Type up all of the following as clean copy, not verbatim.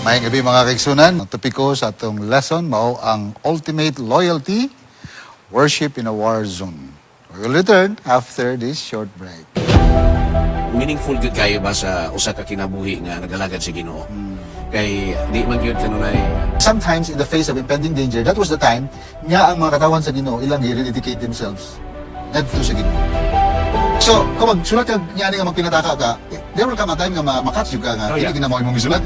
Mayang gabi mga kaigsunan. Ang topiko sa atong lesson mao ang ultimate loyalty, worship in a war zone. We will return after this short break. Meaningful gud kayo ba sa usa ka kinabuhi nga nagalagad sa Ginoo? Kay di man gyud kanunay Sometimes in the face of impending danger, that was the time nga ang mga katawan sa Ginoo ilang i-rededicate themselves ngadto sa Ginoo. So, kung magsulat ka nga nga magpinataka ka, there will come a time nga makatch ka nga Oh, yeah. hindi ginamoy mong isulat.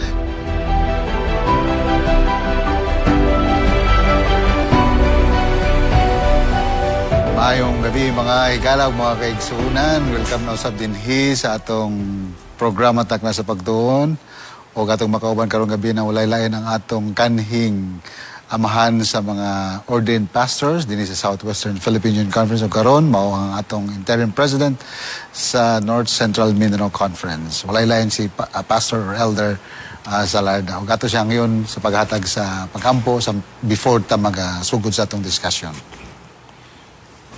Mayong gabi mga hikalag, mga kaigsunan. Welcome na usab dinhi sa atong programa tak na sa pagtuon. O atong makauban karong gabi na walay lain ang atong kanhing amahan sa mga ordained pastors dinhi sa Southwestern Philippine Union Conference o karon mao ang atong interim president sa North Central Mindanao Conference. Walay lain si pastor or elder Salarda. O gato siya ngayon sa paghatag sa pagkampo sa before ta magasugod sa atong discussion.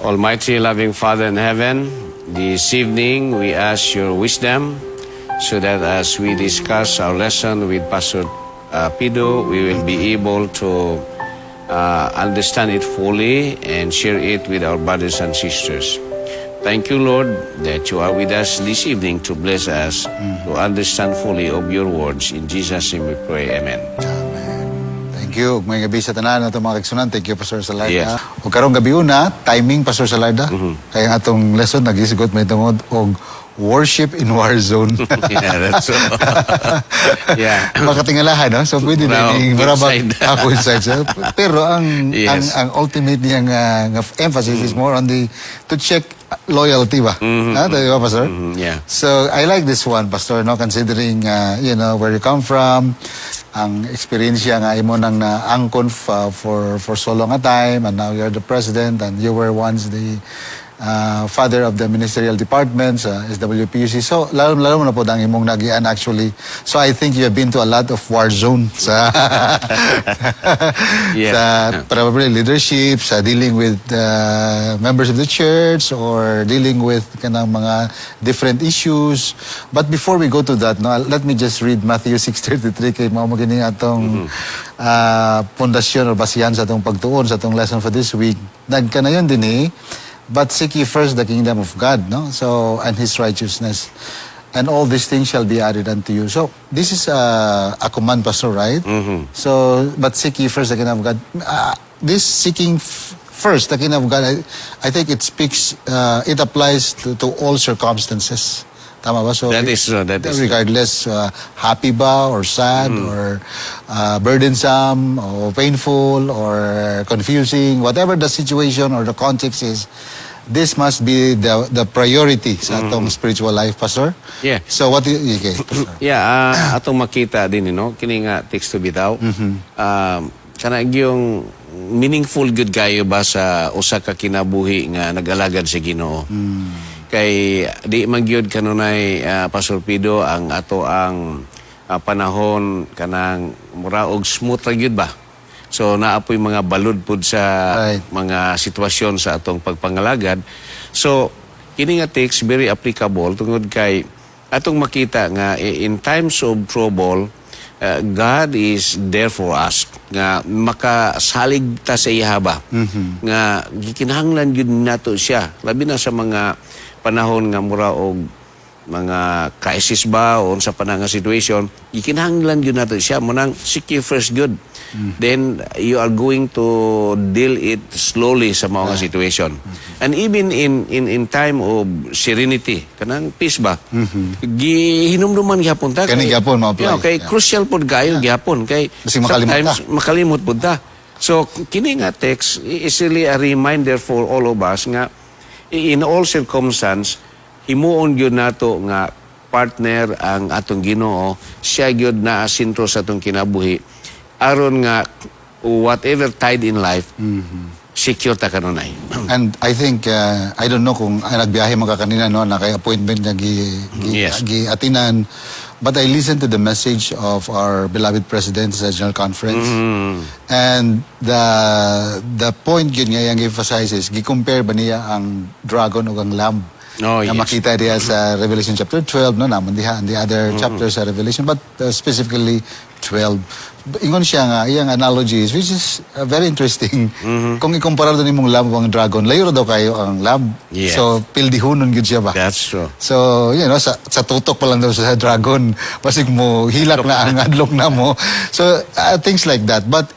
Almighty loving Father in heaven, this evening we ask your wisdom so that as we discuss our lesson with Pastor Pido, we will be able to understand it fully and share it with our brothers and sisters. Thank you, Lord, that you are with us this evening to bless us to understand fully of your words. In Jesus' name we pray. Amen. Thank you. May gabi sa tanan nato mga kaigsunan. Thank you, Pastor Salarda. Yes. O karong gabi una, timing, Pastor Salarda. Kaya ang atong lesson, nag-isigot may tungod og worship in war zone. Yeah, that's so. Yeah. Makatingalahan, no? So pwede Wow, din marabak inside. ako inside. So, pero ang, Yes. ang ultimate niyang emphasis is more on the to check loyalty ba? Di ba, Pastor? Yeah. So I like this one, Pastor, no, considering you know where you come from, ang experience nga imo nang naangkon for so long a time, and now you're the president, and you were once the father of the ministerial department sa SWPUC. So lalo mo na po ang imong nagian actually. So I think you have been to a lot of war zone sa Yeah. sa probably leadership, sa dealing with members of the church or dealing with kanang mga different issues. But before we go to that, no, let me just read Matthew 6:33 kay mao magini atong pundasyon or basihan sa atong pagtuon sa atong lesson for this week. Nagkanayon din but seek ye first the kingdom of God, no? So, and His righteousness. And all these things shall be added unto you. So, this is a command, Pastor, right? So, but seek ye first the kingdom of God. This seeking first the kingdom of God, I think it speaks, it applies to all circumstances. Tama ba? So, That is true, that is true. regardless happy ba or sad or burdensome or painful or confusing, whatever the situation or the context is, this must be the priority sa atong spiritual life, Pastor. Yeah. So what do you okay, Pastor? Yeah, atong makita din, kini nga text to bitaw. Kana yung meaningful good kayo ba sa usa ka kinabuhi nga nag-alagad sa Ginoo. Kay di man gyud kanunay Pastor Pido ang ato ang panahon kanang mura og smooth ra gyud ba. So naapoy mga balud pud sa Right. mga sitwasyon sa atong pagpangalagad. So kini nga text very applicable tungod kay atong makita nga in times of trouble God is there for us nga makasalig ta sa iya ba nga gikinahanglan gyud nato siya labi na sa mga panahon nga mura og mga crisis ba o sa pananga situation gikinahanglan gyud nato siya mo nang seek ye first good then you are going to deal it slowly sa mga situation and even in time of serenity kanang peace ba gihinumduman gyapon ta Kani gyapon ma-apply. kay crucial pod kayo gyapon kay Kasi makalimot sometimes ta. makalimot pod ta. So kini nga text is really a reminder for all of us nga in all circumstance himuon gyud nato nga partner ang atong Ginoo, siya gyud na sentro sa atong kinabuhi aron nga whatever tide in life secure ta kanunay. And I think, I don't know kung nagbiyahe mga kanina, no, na kay appointment na Yes. atinan. But I listened to the message of our beloved President sa General Conference. And the point yun nga yung emphasize is, gi-compare ba niya ang dragon o ang lamb? Oh, na yes. makita diya sa Revelation chapter 12, no, naman diha, and the other chapters sa Revelation, but specifically 12. Ingon siya nga, iyang analogies, which is very interesting. Kung ikumpara doon imong lamb ang dragon, layo daw kayo ang lamb. Yes. So, pildihunon gud siya ba? That's true. So, sa tutok pa lang daw sa dragon, pasig mo, hilak na ang adlok na mo. So, things like that. But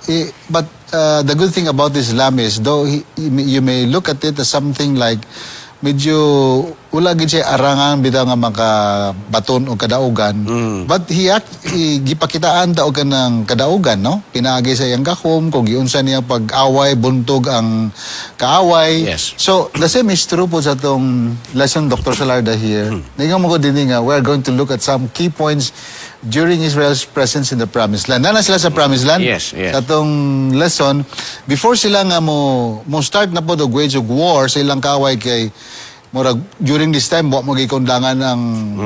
the good thing about this lamb is, though you may look at it as something like, medyo wala gid siya arangan bitaw nga makabaton o kadaugan, but gipakitaan ta og kanang kadaugan, no, pinaagi sa iyang gahom kung giunsa niya pag-away buntog ang kaaway. Yes. So the same is true po sa tong lesson, Dr. Salarda here. Ningaw mo ko din nga we're going to look at some key points during Israel's presence in the Promised Land. Nana sila sa Promised Land? Yes, yes. Sa tong lesson, before sila nga mo start na po the wage of war sa ilang kaaway kay murag during this time mo gikondangan ang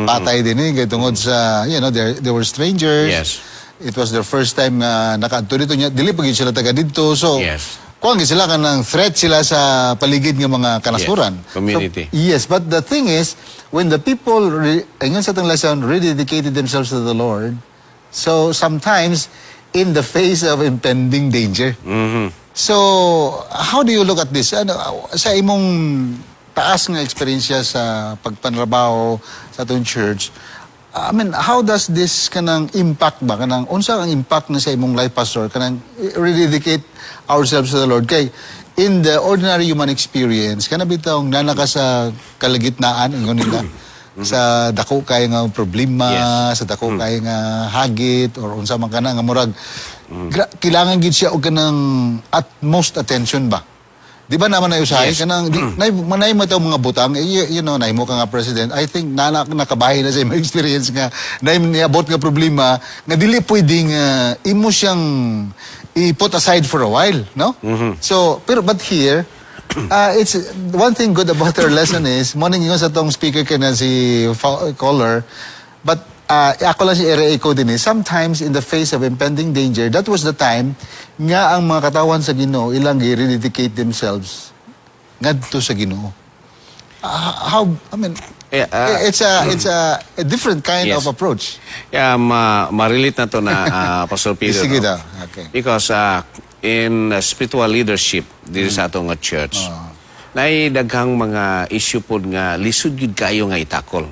patay din kay tungod sa they were strangers. Yes. It was their first time nga nakaadto dito niya, dili pa gid sila taga dito. So Yes. kuang gid sila kanang threat sila sa paligid nga mga kanasuran. Yes, community. So, yes, but the thing is when the people ingon sa tong lesson rededicated themselves to the Lord, so sometimes in the face of impending danger. So how do you look at this? Ano sa imong taas nga eksperyensya sa pagpanrabaho sa atong church, I mean, how does this kanang impact ba? Kanang, unsa ang impact na sa imong life, Pastor? Kanang, rededicate ourselves to the Lord. Kay, in the ordinary human experience, kanang bitawng nanaka sa kalagitnaan, ingon nila, sa dako kay nga problema, Yes. sa dako kay nga hagit, or unsa man kana nga murag, kailangan gid siya og kanang utmost attention ba? Di ba naman na usahay? Yes. Kanang, manay mo itong mga butang, naay mo ka nga president, I think nakabahay na sa imong experience nga, niabot nga problema, nga dili pwedeng imo siyang i-put aside for a while, no? So, but here, it's one thing good about our lesson is, morning yun sa tong speaker ka na si caller, but ako lang si RA ko din sometimes in the face of impending danger, that was the time nga ang mga katawan sa Ginoo ilang rededicate themselves ngadto sa Ginoo. It's a different kind Yes. of approach. Yeah, ma-relate na to na Pastor Peter. Sige no? daw. Okay. Because in spiritual leadership dito sa atong church, naidaghang mga issue pod nga lisod gyud kayo nga itakol.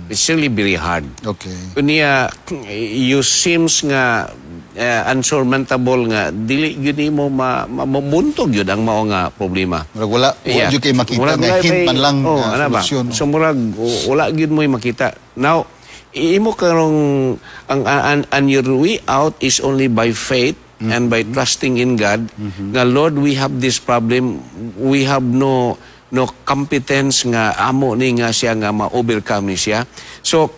It's really very hard. Okay. Kunya you seems nga unsurmountable nga dili gyud nimo mabuntog gyud ang mao nga problema. Murag wala gyud kay makita Murag nga wala hint man lang ano ba? solusyon. So murag wala gyud mo makita. Now imo karong ang your way out is only by faith and by trusting in God. Nga Lord, we have this problem. We have no competence nga amo ni nga siya nga ma-overcome ni siya. So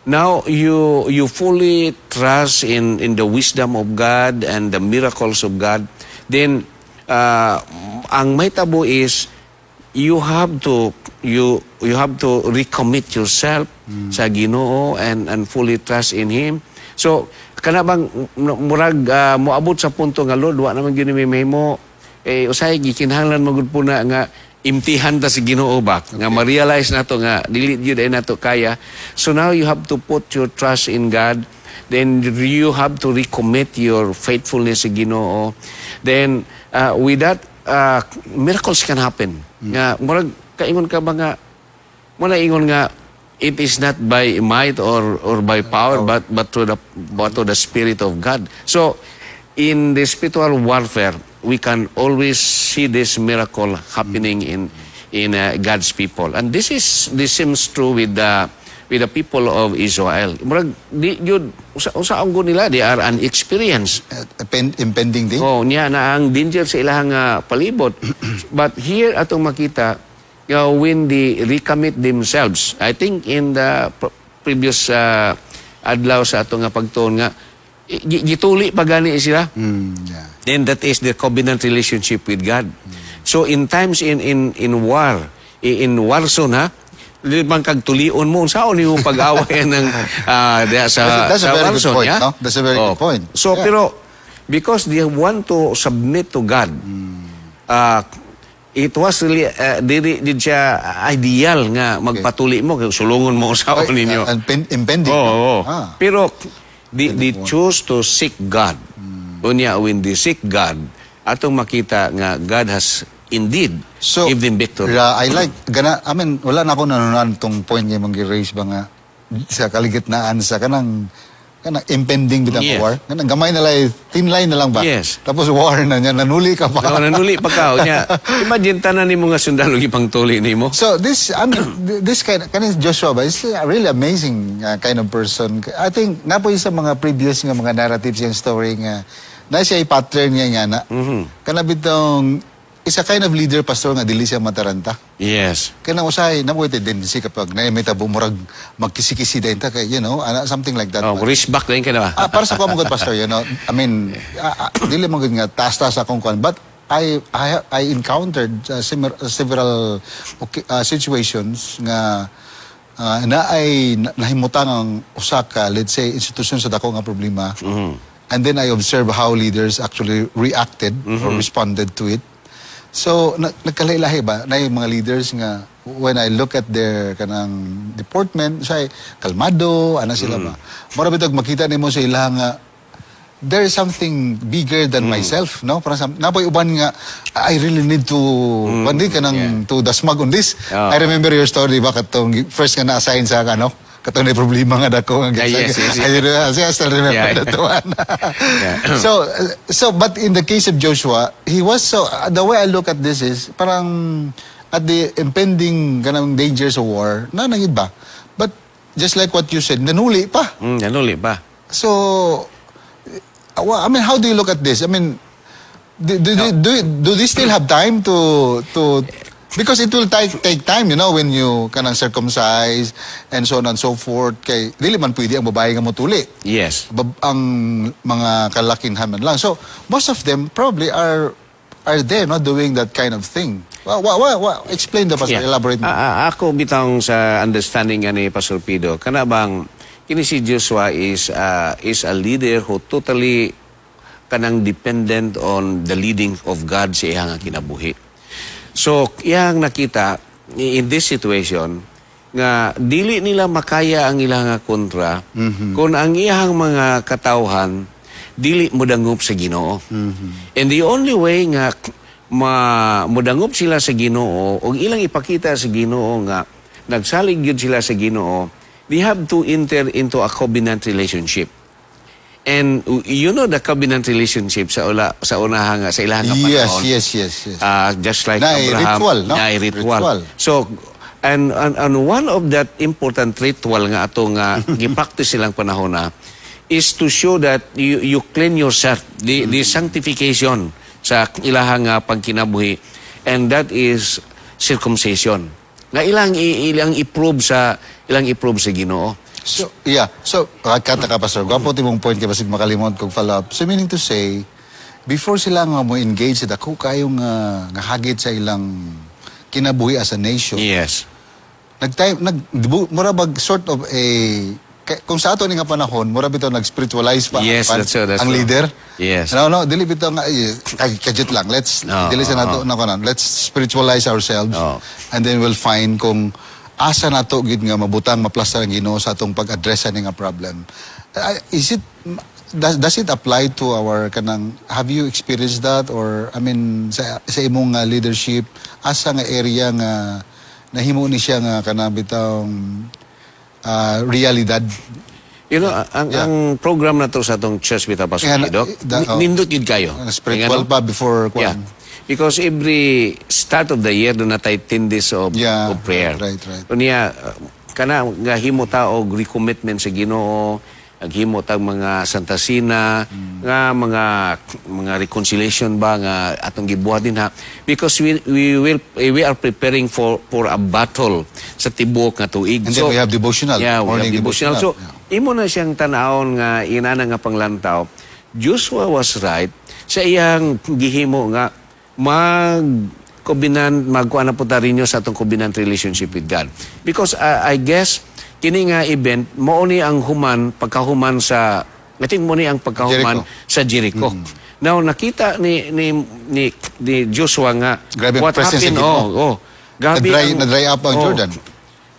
now you fully trust in the wisdom of God and the miracles of God. Then ang mahitabo is you have to recommit yourself sa Ginoo and fully trust in Him. So kana bang murag moabot sa punto nga Lord wa naman gyud mi mahimo usay gikinahanglan magud po na nga imtihan ta si Ginoo ba nga ma-realize nato nga dili gyud ay nato kaya. So now you have to put your trust in God, then you have to recommit your faithfulness sa Ginoo. Then with that miracles can happen. Nga murag kaingon ka ba nga muna ingon nga it is not by might or by power but to the Spirit of God. So in the spiritual warfare, we can always see this miracle happening in God's people, and this seems true with the people of Israel. Murag di yun usa ang nila, they are unexperienced. Impending day. Oh, niya na ang danger sa ilahang palibot. But here atong makita when they recommit themselves, I think in the previous adlaw sa atong pagtuon nga gituli pa gani sila. Yeah. Then that is the covenant relationship with God. So in times in war, in war zone limang kagtulion mo unsaon nimo pag-away ng sa That's a very war good zone, point, yeah? no? That's a very good point. So Yeah. pero because they want to submit to God, it was really did siya ideal nga magpatuli mo sulungon mo unsaon ninyo. Impending. Oo. Ah. Pero They choose to seek God. Unya, when they seek God, atong makita nga God has indeed give them victory. I like, wala na ako nanunan tong point niya mong gi-raise ba nga sa kaligitnaan sa kanang impending bitang Yes. war. Kanang gamay na lang, thin line na lang ba? Yes. Tapos war na niya, nanuli ka pa. Nanuli pa ka. Unya, imagine tanan ni mga sundalo ipang tuli ni mo. So this, this kind of Joshua ba, is a really amazing kind of person. I think, napo sa mga previous nga mga narratives yung story nga, na siya i-pattern niya nga na, kanabitong, is a kind of leader, pastor, nga dili siya mataranta. Yes. Kaya nang usay, nabuhay tendency kapag naimita bumurag magkisi-kisi din ta, kay, something like that. Oh, risk back din ka na ba? Para sa ko mga pastor, I mean, dili mo nga taas-taas akong kwan, but I encountered several situations nga nahimutang ang usa ka, let's say, institusyon sa dako nga problema. And then I observe how leaders actually reacted or responded to it. So, nagkalailahi ba? Na yung mga leaders nga, when I look at their kanang deportment, siya kalmado, sila ba? Mara bitog makita nimo sa ilang nga, there is something bigger than myself, no? Parang napoy uban nga, I really need to, to dasmag on this. I remember your story, ba? Katong first nga na-assign sa katong na problema nga dako nga yes. I still remember that one. So but in the case of Joshua, he was the way I look at this is parang at the impending kanang dangers of war, nangid ba? But just like what you said, nanuli pa. Nanuli pa. So I mean, how do you look at this? I mean, do they still have time to because it will take time, when you kanang circumcise and so on and so forth. Kay dili man pwede ang babae nga motuli. Yes. Ang mga kalakinhan man lang. So most of them probably are there, doing that kind of thing. Explain the pastor, elaborate mo. Ako bitang sa understanding ni Pastor Pido, kana bang kini si Joshua is a leader who totally kanang dependent on the leading of God sa iyang kinabuhi. So, iyang nakita in this situation nga dili nila makaya ang ilang kontra kung ang iyang mga katawhan dili modangup sa Ginoo. And the only way nga modangup sila sa Ginoo o ilang ipakita sa Ginoo nga nagsalig gyud sila sa Ginoo, they have to enter into a covenant relationship. And the covenant relationship sa unahan nga sa ilang panahon. Yes. Just like Abraham. Ritual, no? Ritual. So, and one of that important ritual nga ato nga gipractice silang panahon na is to show that you clean yourself, the sanctification sa ilahang pagkinabuhi, and that is circumcision. Nga ilang i-prove sa Ginoo. So, kata ka, Pastor. Gwapo timong point kaya basig makalimot kong follow-up. So, meaning to say, before sila nga mo engage sa dako kayong hagit sa ilang kinabuhi as a nation. Yes. Murabag sort of kung sa ato ni nga panahon, mura bitaw nag-spiritualize pa Yes, that's ang leader. Yes. No, dili bitaw nga kajit lang. Let's spiritualize ourselves. And then we'll find kung asa nato gid nga mabutang maplastar ang Ginoo sa atong pag-address nga problem. Does it apply to our kanang, have you experienced that, or I mean sa imong leadership asa nga area nga nahimo ni siya nga kanang bitawng realidad? Ang program na to sa atong church bitaw Pastor Pido, nindot yun kayo. Spiritual pa before kwan. Because every start of the year doon na tayo 10 days of prayer. Right. Unya, kana nga himo ta og recommitment sa Ginoo, naghimo tag mga santasina, nga mga reconciliation ba nga atong gibuhat din ha. Because we are preparing for a battle sa tibuok nga tuig. And then we have devotional. Yeah, we have morning devotional. So, imo na siyang tanawon nga inana nga panglantaw. Joshua was right sa iyang gihimo nga magkuan na po ta rin sa atong covenant relationship with God. Because I guess, kini nga event, mauni ang pagkahuman sa, nating mo ni ang pagkahuman sa Jericho. Now, nakita ni Joshua nga, grabe what presence happened, na dry up ang Jordan.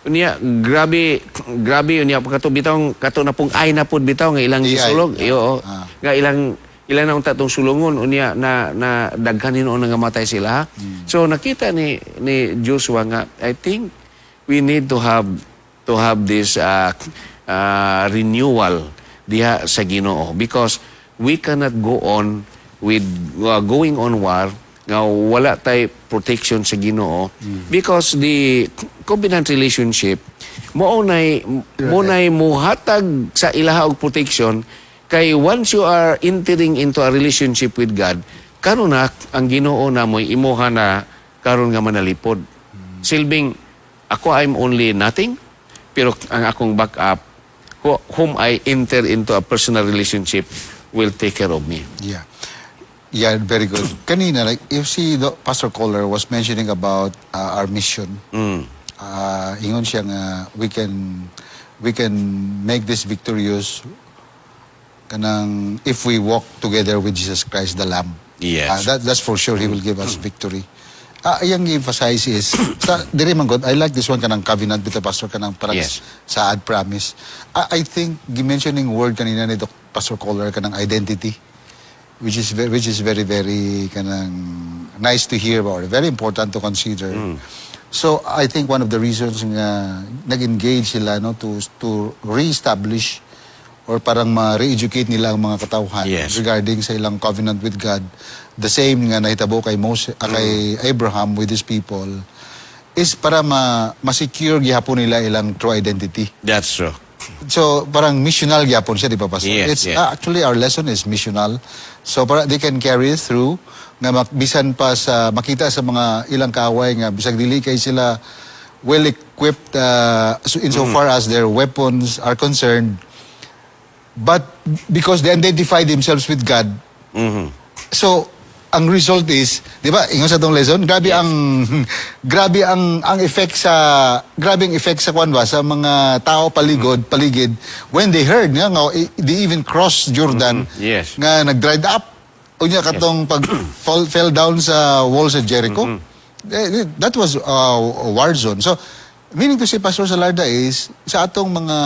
Unya grabe unya kato bitaw kato na pong ay na pud bitaw nga ilang AI. gisulog. Iyo. Ah. Nga ilang na unta tong sulungon unya na daghan hinuon nga matay sila. So nakita ni Joshua nga I think we need to have this renewal diha sa Ginoo because we cannot go on with going on war nga wala tay protection sa Ginoo because the covenant relationship mo nay muhatag sa ilaha og protection kay once you are entering into a relationship with God karon na ang Ginoo na mo imuha na karon nga manalipod silbing ako I'm only nothing pero ang akong backup whom I enter into a personal relationship will take care of me. Yeah. Yeah, very good. Kanina, like, if Pastor Kohler was mentioning about our mission, ingon siya nga, we can make this victorious kanang if we walk together with Jesus Christ, the Lamb. Yes. That's for sure, He will give us victory. Ayang emphasize is, diri man God, I like this one kanang covenant with the pastor kanang parang Yes. saad promise. I think, mentioning word kanina ni Pastor Kohler kanang identity, which is very very kanang nice to hear or very important to consider. So I think one of the reasons nga nag-engage sila no to re-establish or parang ma-re-educate nila ang mga katawhan Yes. regarding sa ilang covenant with God, the same nga nahitabo kay kay Abraham with his people, is para ma-secure gihapon nila ilang true identity. That's true. So, parang missional gyapon siya, di ba, Pastor? Yes, yes. Actually, our lesson is missional. So, para they can carry it through, nga bisan pa sa, makita sa mga ilang kaaway nga, bisag dili kay sila well-equipped insofar as their weapons are concerned. But, because they identify themselves with God, so, ang result is, di ba, ingon sa tong lesson, grabe ang effect sa kwan ba sa mga tao paligid when they heard nga they even crossed Jordan Yes. nga nag-dried up unya katong pag fell down sa walls of Jericho. That was a war zone. So meaning to say, Pastor Salarda, is sa atong mga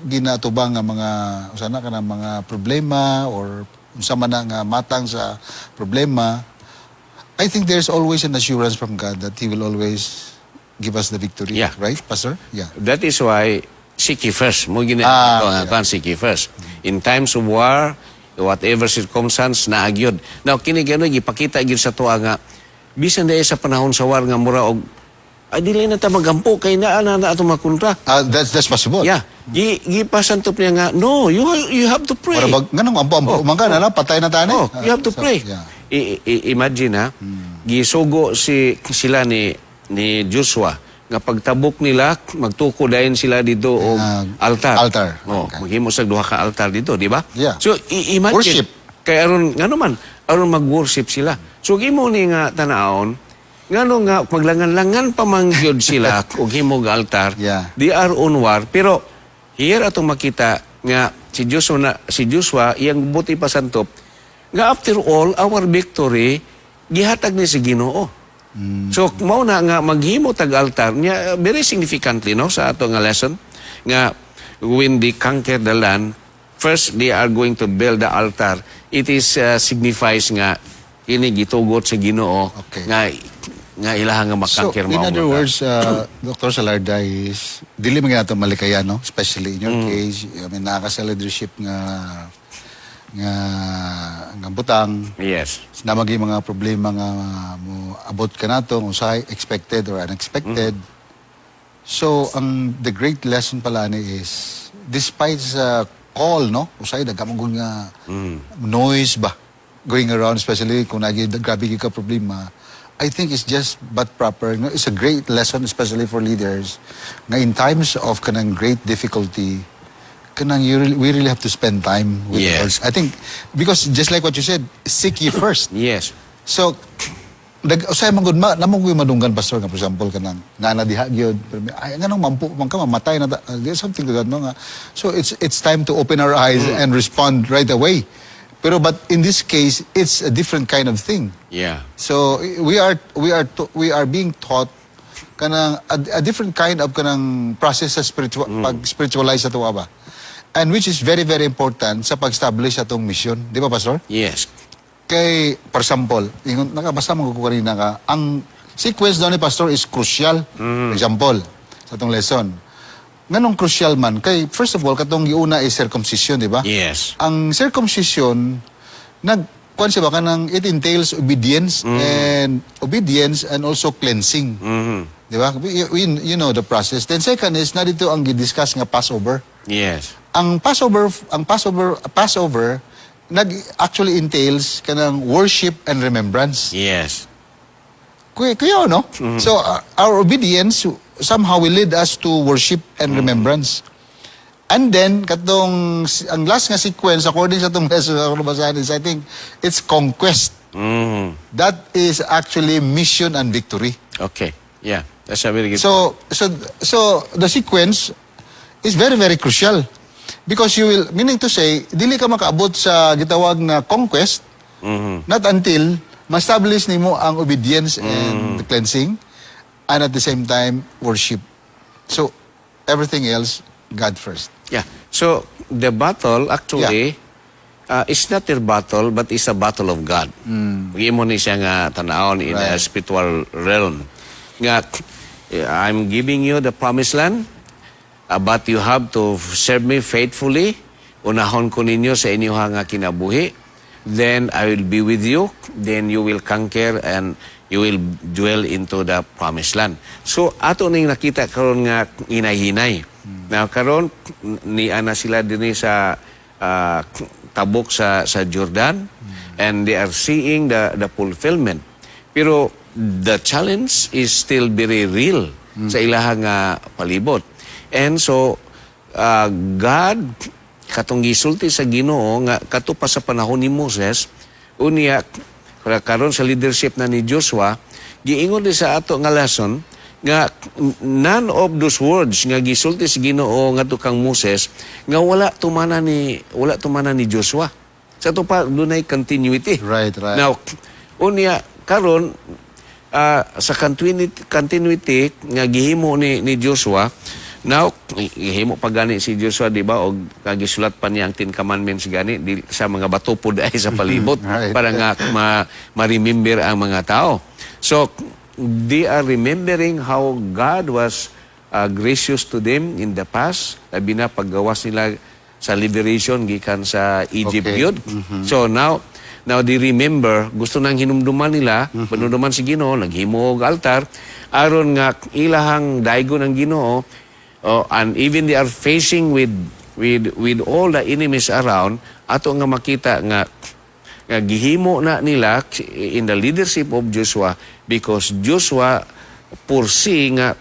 ginatubang nga mga usana ka mga problema or unsa man nga matang sa problema, I think there's always an assurance from God that He will always give us the victory. Yeah. Right, Pastor? Yeah. That is why seek ye first. Mo gina seek ye first. In times of war, whatever circumstance naagyod. Now kini gano gipakita gyud sa tuwa nga bisan dahil sa panahon sa war nga mura og ay dili na ta magampo kay naa na ato makontra. That's possible. Yeah. Gipasantop niya nga, no, you have to pray. Para bag ganun ampo umangka na patay na tani. Oh, you have to pray. Yeah. Imagine ha, gisugo sila ni Joshua nga pagtabok nila magtuko dayon sila dito og altar. Oh, Okay. maghimo sa duha ka altar dito, di ba? Yeah. So imagine Worship. kay aron ngano man aron mag-worship sila. So gimo ni nga tanaon ngano nga maglangan-langan pa man gyud sila og himog altar. Yeah. They are on war pero here atong makita nga si Joshua iyang buti pa santop nga after all our victory gihatag ni si Ginoo. So mao na nga maghimo tag altar niya very significantly no sa ato nga lesson nga when they conquer the land first they are going to build the altar. It is signifies nga ini gitugot sa Ginoo Okay. nga ilaha nga So, makangkir in other words, Dr. Salarda, is dili man nato malikaya, no? Especially in your case, I mean, naka sa leadership nga butang, Yes. na magi mga problema nga mo abot ka nato, usay expected or unexpected. So, the great lesson pala ni is, despite sa call, no? Usay, dagamong nga noise ba? Going around, especially kung grabe ka problema, I think it's just but proper. No? It's a great lesson, especially for leaders. Na in times of kanang great difficulty, we really have to spend time with the Lord. Yes. I think, because just like what you said, seek ye first. Yes. So, usay man gud namong koy madunggan, Pastor, nga for example kanang nanadiha gyud, ay nganong mampu man ka mamatay na there's something to that, no nga. So it's time to open our eyes and respond right away. Pero but in this case, it's a different kind of thing. Yeah. So we are being taught kanang a different kind of kanang process sa pag-spiritualize ato ba. And which is very, very important sa pag-establish atong mission. Di ba, Pastor? Yes. Kay, for example, nakabasa mo ko kanina ka, ang sequence daw ni Pastor is crucial. For example, sa atong lesson. Nganong crucial man? Kay, first of all, katong giuna is circumcision, di ba? Yes. Ang circumcision, kuan siya ba kanang it entails obedience and also cleansing. Di ba? You know the process. Then second is, narito ang gidiscuss nga Passover. Yes. Ang Passover actually entails kanang worship and remembrance. Yes. Kuya, no? So, our obedience somehow will lead us to worship and remembrance. And then, ang last nga sequence, according sa itong lesson na basahin is, I think, it's conquest. That is actually mission and victory. Okay. Yeah. That's a very good So the sequence is very, very crucial. Because you will, meaning to say, dili ka makaabot sa gitawag na conquest, not until ma-establish nimo ang obedience and the cleansing, and at the same time, worship. So, everything else, God first. Yeah. So, the battle actually is not a battle, but is a battle of God. Mo ni siya nga tanawon in a spiritual realm. Nga, I'm giving you the promised land, but you have to serve me faithfully. Unahon ko ninyo sa inyong nga kinabuhi. Then I will be with you. Then you will conquer and you will dwell into the promised land. So, ato ning nakita karon nga hinay-hinay. Now, karon ni ana sila din sa tabok sa Jordan, and they are seeing the fulfillment. Pero the challenge is still very real sa ilahang palibot. And so, God, katong gisulti sa Ginoo nga kato pa sa panahon ni Moses, unya karon sa leadership na ni Joshua, giingon din sa ato nga lesson nga none of those words nga gisulti sa Ginoo ngadto kang Moses nga wala tumana ni Joshua. Sa to pa dunay continuity. Right. Now, unya karon sa continuity nga gihimo ni Joshua. Now, gihimo pa gani si Joshua, di ba? O gisulat pa niya ang 10 Commandments gani sa mga bato po dahil sa palibot para nga ma-remember ang mga tao. So, they are remembering how God was gracious to them in the past. Labi na paggawas nila sa liberation gikan sa Egypt yun. So, now they remember, gusto nang hinumduman nila, panunduman si Ginoo, naghimo og altar, aron nga ilahang daigo ng Ginoo. And even they are facing with all the enemies around, ato nga makita nga gihimo na nila in the leadership of Joshua, because Joshua foresee nga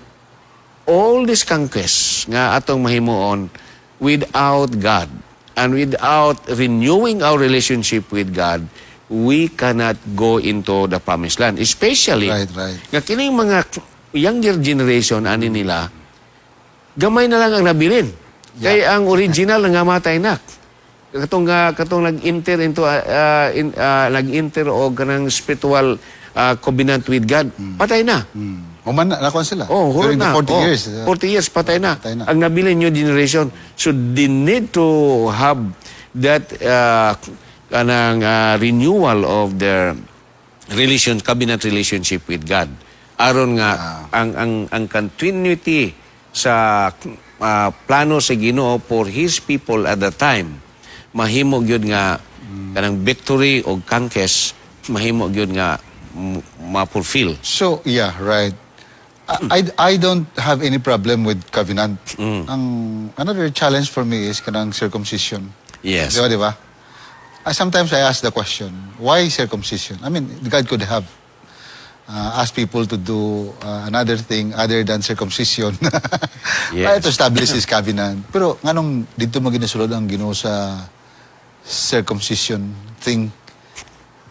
all these conquests nga atong mahimuon without God and without renewing our relationship with God, we cannot go into the promised land. Especially nga kining mga younger generation ani nila, gamay na lang ang nabilin. Kaya ang original nangamatay na. Katong nag-enter into nag-enter o kanang spiritual covenant with God, patay na. Uman na kuan sila. During the 40 years. 40 years patay na. Ang nabilin new generation. So they need to have that renewal of their covenant relationship with God. Aron nga ang continuity sa plano sa Ginoo for His people at the time, mahimo gyud nga kanang victory o conquest, mahimo gyud nga ma-fulfill. So, yeah, right. I don't have any problem with covenant. Another challenge for me is kanang circumcision. Yes. Di ba? Sometimes I ask the question, why circumcision? I mean, God could have ask people to do another thing other than circumcision. To establish His covenant. Pero nganong dito mo ginasulod ang Ginoo sa circumcision thing?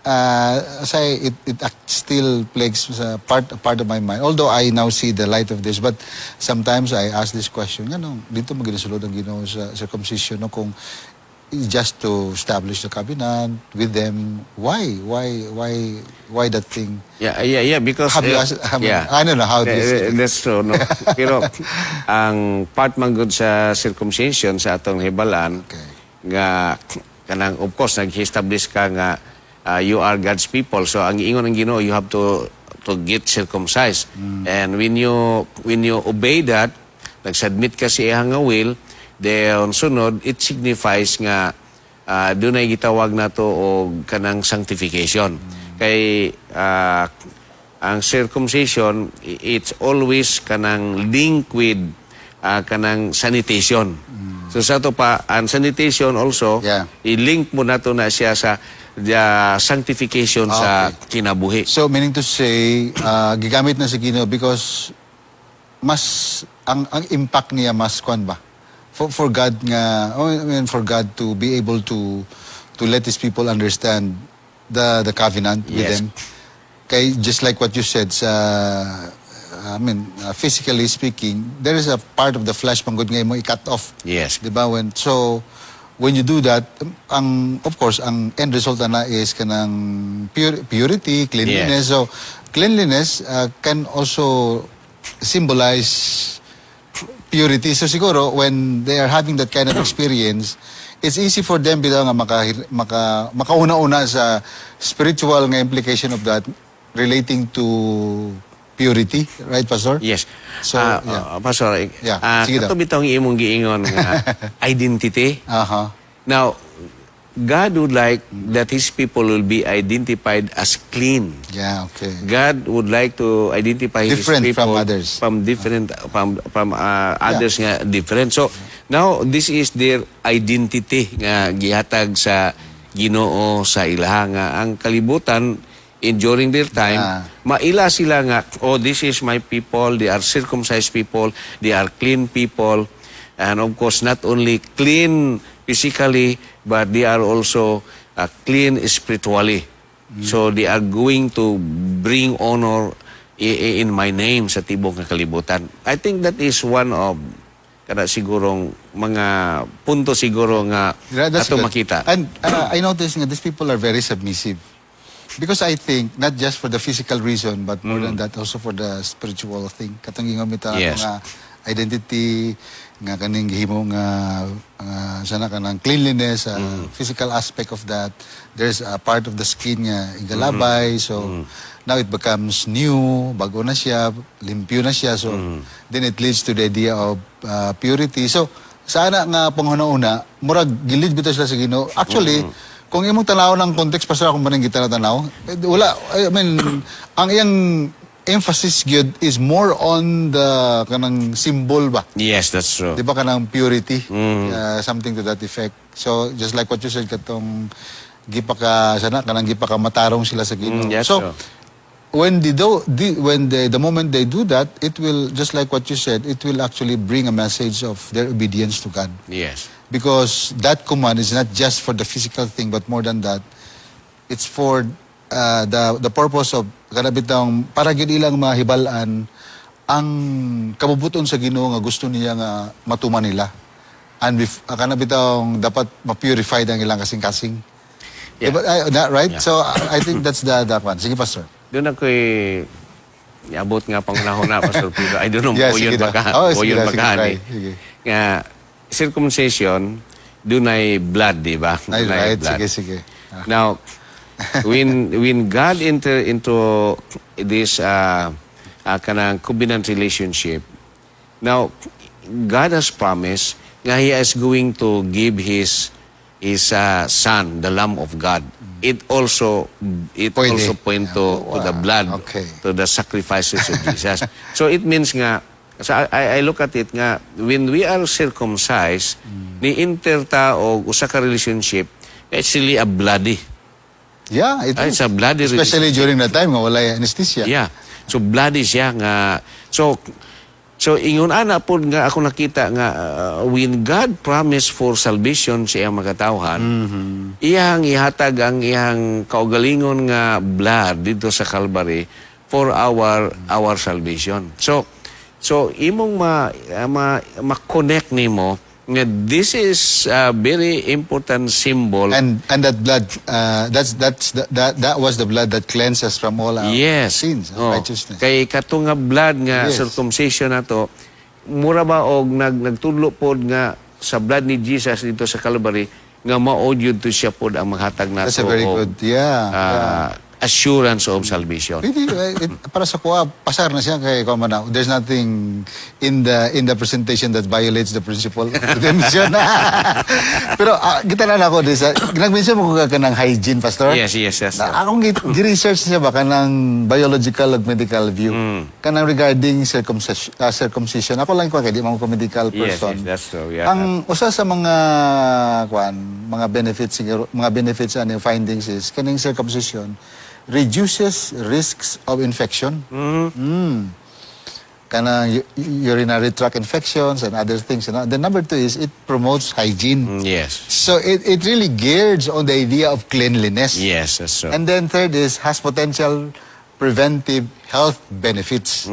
It still plagues part of my mind. Although I now see the light of this, but sometimes I ask this question, nganong dito mo ginasulod ang Ginoo sa circumcision? No? Kung just to establish the covenant with them. Why that thing? Yeah, because Have you asked, I don't know how this. That's true, no. Pero ang part man gud sa circumcision sa atong hibalaan Okay. nga kanang of course nag-establish ka nga you are God's people. So ang ingon ng Ginoo, you have to get circumcised. And when you obey that, nag-submit ka sa iyang nga will, then sunod it signifies nga doon ay gitawag nato og kanang sanctification. Kay ang circumcision, it's always kanang link with kanang sanitation. So sa to pa, ang sanitation also, Yeah. i-link mo nato na siya sa sanctification sa kinabuhi. So meaning to say, gigamit na sa Ginoo because mas ang impact niya mas kwan ba? For God nga, for God to be able to let His people understand the covenant with Yes. them. Kay just like what you said sa physically speaking, there is a part of the flesh pang good nga mo i-cut off. Yes. Diba? When you do that, of course, ang end result na is kanang purity, cleanliness. Yes. So, cleanliness can also symbolize purity. So, siguro, when they are having that kind of experience, it's easy for them bitaw nga makauna-una sa spiritual nga implication of that relating to purity. Right, Pastor? Yes. So, yeah. Pastor, Yeah, sige daw. kato bitong imong giingon nga identity. Aha. Now, God would like that His people will be identified as clean. Yeah, okay. God would like to identify Different His people from others. from others nga different. So now this is their identity nga gihatag sa Ginoo sa ilaha nga ang kalibutan during their time maila sila nga this is my people, they are circumcised people, they are clean people, and of course not only clean physically but they are also clean spiritually. So they are going to bring honor in my name sa tibok nga kalibutan. I think that is one of kada sigurong mga punto siguro nga That's ato good. makita. And I noticed nga these people are very submissive. Because I think, not just for the physical reason, but more than that, also for the spiritual thing. Katong gingamit Yes. nga identity, nga kaning gihimo nga sana kanang cleanliness, physical aspect of that. There's a part of the skin nga igalabay, so now it becomes new, bago na siya, limpyo na siya, so then it leads to the idea of purity. So, sana nga panghuna-una, murag gilid bitaw sila sa Ginoo. Actually, kung imong tanaw ng context, pastor, akong maning kita na tanaw, wala, I mean, ang iyang emphasis gyud is more on the kanang symbol ba? Yes, that's true. Di ba kanang purity? Something to that effect. So, just like what you said, katong kanang gipaka matarong sila sa Ginoo. Yes, So, sure. when the moment they do that, it will, just like what you said, it will actually bring a message of their obedience to God. Yes. Because that command is not just for the physical thing, but more than that, it's for the purpose of kanabitang para gyud ilang mahibalan ang kabubuton sa Ginoo nga gusto niya nga matuman nila. And kanabitang dapat ma-purify ang ilang kasing-kasing. Yeah. Right? Yeah. So I think that's the one. Sige, Pastor. Doon ako'y iabot nga pangunahon na, Pastor Pedro. I don't know, Yeah, po sige yun na. Sige na, sige, try. Sige. Nga, circumcision, doon ay blood, di ba? Ay, Doon ay right, blood. sige. Now, when God enter into this kanang covenant relationship, now God has promised nga He is going to give His Son, the Lamb of God. It also point to the blood, Okay. to the sacrifices of Jesus. So it means nga, so I look at it nga, when we are circumcised, ni enter ta o usa ka relationship, it's really a bloody. Yeah, it It's is. a bloody Especially during that time nga wala anesthesia. Yeah. So bloody siya nga. So ingon ana pod nga ako nakita nga when God promised for salvation sa iyang mga tawhan, iyang ihatag ang iyang kaugalingon nga blood dito sa Calvary for our salvation. So imong ma-connect nimo nga this is a very important symbol. And that blood, that was the blood that cleansed us from all our Yes. sins, Oh. righteousness. Kay kato nga blood nga Yes. circumcision nato, mura ba og nagtudlo pod nga sa blood ni Jesus dito sa Calvary nga mao jud to siya pod ang maghatag nato That's a very og, good, yeah. assurance of salvation. Really, para sa kuha, pasar na siya kay Komana. There's nothing in the presentation that violates the principle of redemption. Pero kita na ako, nag-mention mo ko ka ng hygiene, Pastor? Yes. Na, akong gi-research siya ba kanang biological ug medical view. Kanang regarding circumcision. Ako lang ko kay di mo ko medical Yes, person. that's true. Yeah. Ang usa sa mga mga benefits siguro, mga benefits and findings is kaning circumcision reduces risks of infection. Kanang urinary tract infections and other things. You know? The number 2 is it promotes hygiene. Yes. So it really gears on the idea of cleanliness. Yes, that's true. And then third is has potential preventive health benefits.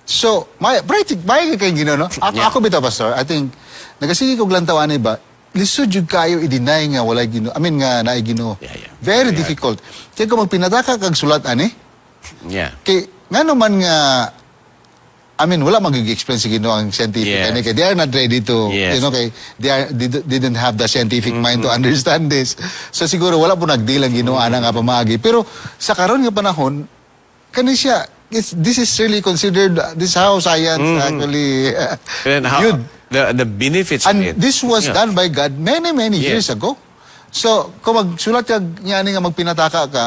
So, may kay gino, no? Ako bitaw, Pastor, I think, nagasigi kog lang tawanan ba, lisod jud kayo i-deny nga walay Ginoo. I mean nga naay Ginoo. Yeah. Very difficult. Kaya kung magpinataka kag sulat ani, Yeah. kay ngano man nga I mean, wala mag-explain si Ginoo ang scientific. Yes. Ani, kay they are not ready to, Yes. you know, kay they didn't have the scientific mind to understand this. So siguro wala po nagdeal ang Ginoo ana nga pamaagi. Pero sa karon nga panahon, kani siya, this is really considered, this is how science actually And how, viewed. the benefits of it. And this was Yeah. done by God many years Yes. ago. So, kung magsulat ka niya nga magpinataka ka,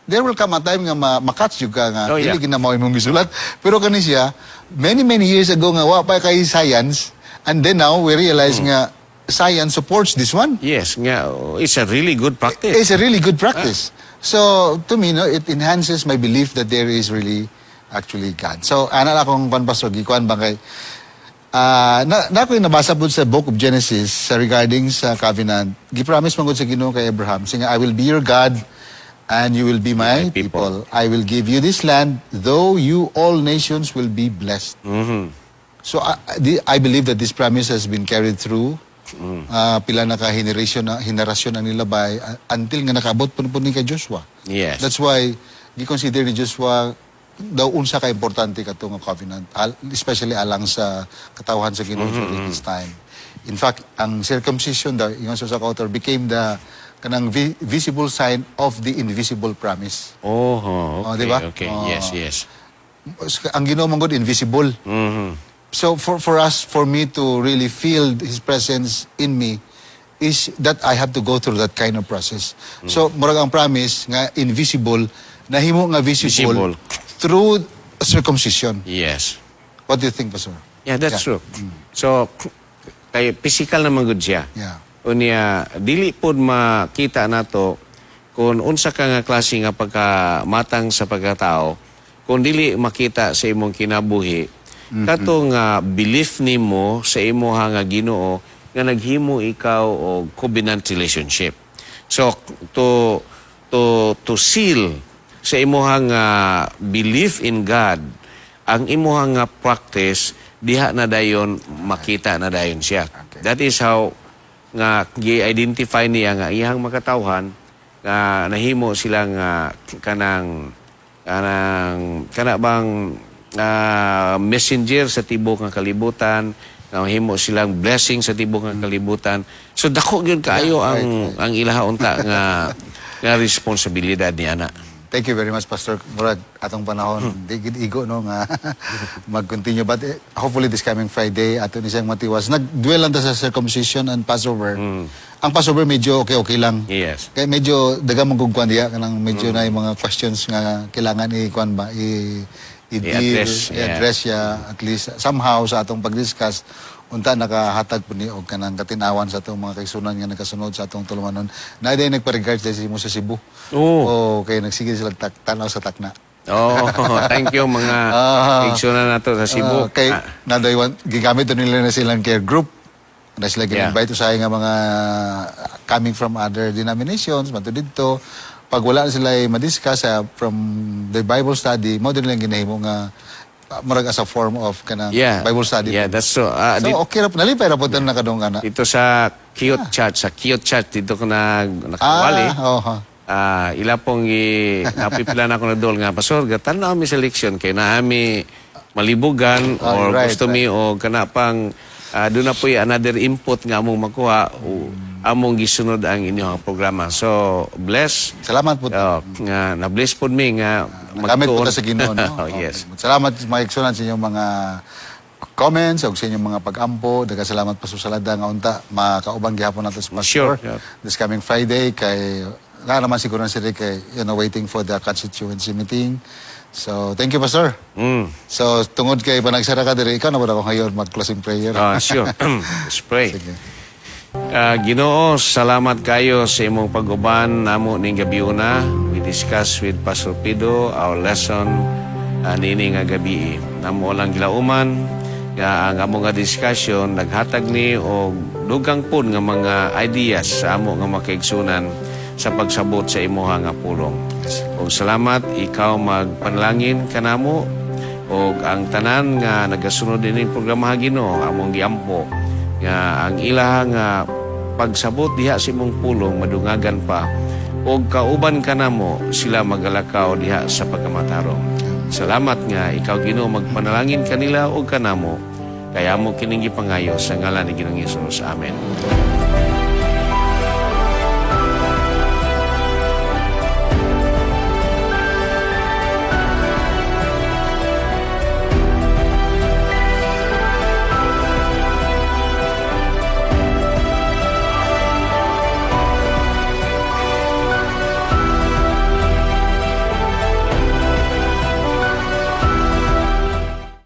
there will come a time nga makatch yung ka nga, Oh, yeah. hindi ginamaw mong gisulat. Pero kani siya, many years ago nga, wa pa kay science, and then now we realize nga, science supports this one. Yes, nga, it's a really good practice. It's a really good practice. So, to me, no, it enhances my belief that there is really actually God. So, ana akong Pastor, gikuan ba kay, na ako'y nabasa po sa Book of Genesis sa regarding sa covenant. Gipromise man gud sa Ginoo kay Abraham, saying, I will be your God and you will be my My people. people. I will give you this land, though you all nations will be blessed. So I believe that this promise has been carried through. Pila na ka henerasyon ang nilabay until nga nakaabot po ni kay Joshua. Yes. That's why gi-consider ni Joshua daw unsa ka importante kato nga covenant, especially alang sa katawhan sa Ginoo during this time. In fact, ang circumcision daw ingon sa author became the kanang visible sign of the invisible promise. Okay. di ba? Okay. Oh. Yes. Ang Ginoo man gud invisible. So for me to really feel His presence in me is that I have to go through that kind of process. So murag ang promise nga invisible nahimo nga visible. Through circumcision. Yes. What do you think, Pastor? Yeah, that's true. So, kay physical naman gud siya. Yeah. Unya, dili pod makita nato kung unsa ka nga klase nga pagkamatang sa pagkatao, kung dili makita sa imong kinabuhi, katong belief nimo sa imo nga Ginoo nga naghimo ikaw og covenant relationship. So, to seal sa imuhang belief in God, ang imuhang practice, diha na dayon makita na dayon siya. Okay. That is how nga gi-identify niya nga iyang makatawhan nga nahimo silang kana bang messenger sa tibok nga kalibutan, nga nahimo silang blessing sa tibok nga kalibutan. So dako gyud kaayo ang ilaha unta nga responsibilidad ni ana. Thank you very much, Pastor Murag. Atong panahon, di gid igo no nga mag-continue. But hopefully this coming Friday, ato ni siyang matiwas. Nag-dwell lang ta sa circumcision and Passover. Ang Passover medyo okay lang. Yes. Kaya medyo daga mong kugkuan diya, kanang medyo na yung mga questions nga kailangan i-kuan ba, I-address, i-address siya at least somehow sa atong pag-discuss unta nakahatag po ni og kanang katinawan sa atong mga kaigsunan nga nakasunod sa atong tulumanon. Na day nagpa-regards dahil mo sa Cebu. Oh. Kaya nagsige sila tanaw sa takna. Oh, thank you mga igsunan nato sa Cebu. Kay nadaywan gigamit nila na silang care group. Na sila gin-invite sa nga mga coming from other denominations, mato didto. Pag wala na sila madiscuss from the Bible study, mo din lang ginahimo nga murag as a form of kanang Yeah. Bible study. Yeah, that's so. So okay ra nalipay ra po tan nakadong ana. Dito sa Kiyot Church, dito ko nakawali. Oho. Ila pong napipila na ako na dol nga, Pastor, gatan na kami sa eleksyon, kaya na kami malibugan or Right, gusto mi o kana pang doon na po another input nga among makuha o among gisunod ang inyong programa. So, bless. Salamat po. Nga, na-bless po mi nga Gamit po ta sa Ginoo, no? Oh, yes. Salamat mga igsunan sa inyong mga comments o sa inyong mga pag-ampo. Daghang salamat pa sa salada nga unta makaubang gihapon nato sa Sure, pastor sure. this coming Friday kay naman siguro na sila kay waiting for the constituency meeting. So, thank you, Pastor. So, tungod kay panagsara ka diri, ikaw na ba ako ngayon mag-closing prayer? Sure. Let's pray. Sige. Ginoo, salamat kayo sa imong pag-uban namo ning gabi una. We discuss with Pastor Pido our lesson nini nga gabi. Namo lang gilauman nga ang among nga discussion naghatag ni og dugang pud nga mga ideas sa amo nga makaigsunan sa pagsabot sa imuha nga pulong. Og salamat ikaw magpanalangin kanamo og ang tanan nga nagasunod ining programa Ginoo among giampo nga ang ilaha nga pagsabot diha sa imong pulong madungagan pa og kauban kanamo sila magalakaw diha sa pagkamatarong. Salamat nga ikaw Ginoo magpanalangin kanila og kanamo kaya mo kining gipangayo sa ngalan ni Ginoong Hesus. Amen.